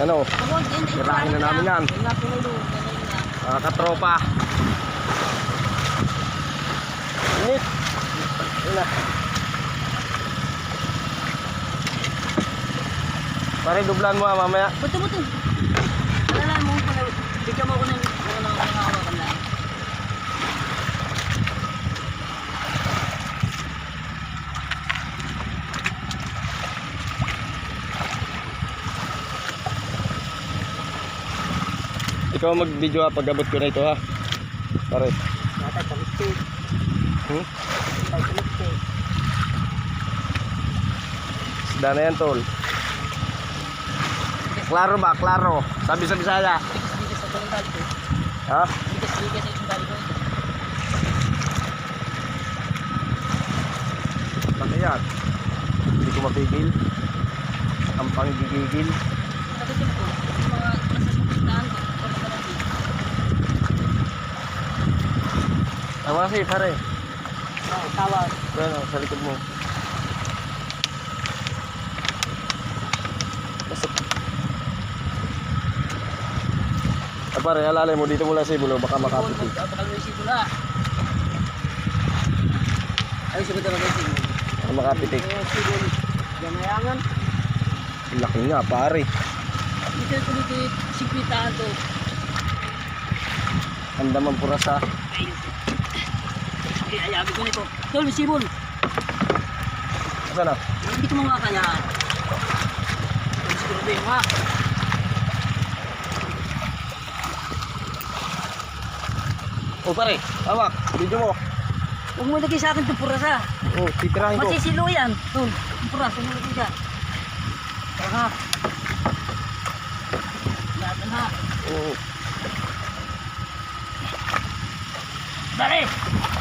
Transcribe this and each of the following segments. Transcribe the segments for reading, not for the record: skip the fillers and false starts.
Ano? Sirahin na namin yan. Mga katropa. Init. Yun na. Pare, dublan mo mamaya. Buto. Alala mo ko na. Bigyan mo ko ng hawakan lang. Ikaw mag-video ha, pag-abot ko na ito ha. Pare. Natay sa mistake. Natay sa mistake. Isda na yan, tol. Klaro ba? Klaro. Sabi sa Bisaya. Bigas sa tunggal ko. Ha? Bigas sa tunggal ko. Laki yan. Hindi ko mapigil. Ang panggigigil. Nagutom ko. Mga nasasukitahan ko. Tama kasi, pare. Tawag. Bueno, sa likod mo. Pare, alalay mo dito mula sa ibulo, baka makapitig. Bakal mo isi pula. Ay, sabi talaga isi. Baka makapitig. Sigol. Gamayangan. Laki nga, pare. Dito kulitit. Sikwitaan to. Andaman puras ha. Ay, ayabi ko nito. Tol, sibol. Asa na? Hindi ko mga kaya. Siguro din ha. O pare, hawak. Video mo. Huwag mo lagay sa akin itong purasa. Oh, titirahin ko. Masisilo yan. Tol, yung purasa mo lagay siya. Tara ha. Lahat ha. Oo. Dali!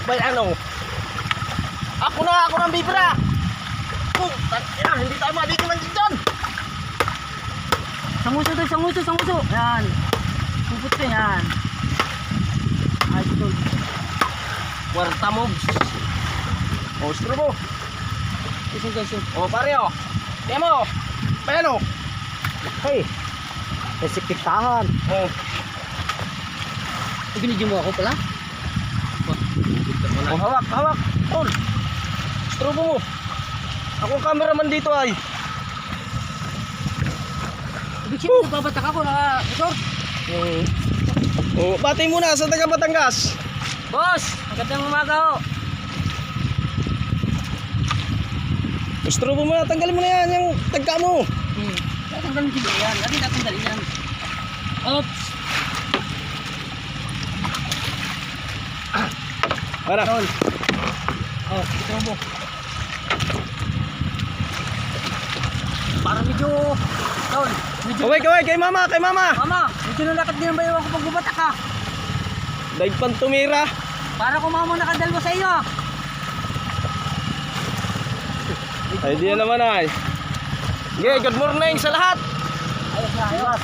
Bay, ano? Ako nang bibira. Oh, hindi tayo madikiman dyan. Sanguso to, sanguso. Yan. Puput ko yan. Ay, tol. Kwarta moves. O, stro mo. Isang. O, pare o. Tiyan mo. Paano? Hey! May sikitahan. O. Binidyo mo ako pala? O, hawak. Tol. Stro mo. Ako ang cameraman dito ay. Ibig sabihin, nagbabatak ako na resort. O, batay muna sa taga Batangas. Boss! Magandang umaga ho. Stro mo muna. Tanggalin mo na yan. Yung tagka mo. Natanggalin siguro yan. Lagi natanggalin yan. Oops! Para. Tol. Oh, ito mo. Para medyo... Tol, medyo... Kaway, kay mama. Mama, medyo nalakad din ang bayawan ko pag bumatak ka. Daig pang tumira. Para kumama nakadalwa sa iyo. Ay, di naman ay. Okay, good morning sa lahat. Ayos na, ayos.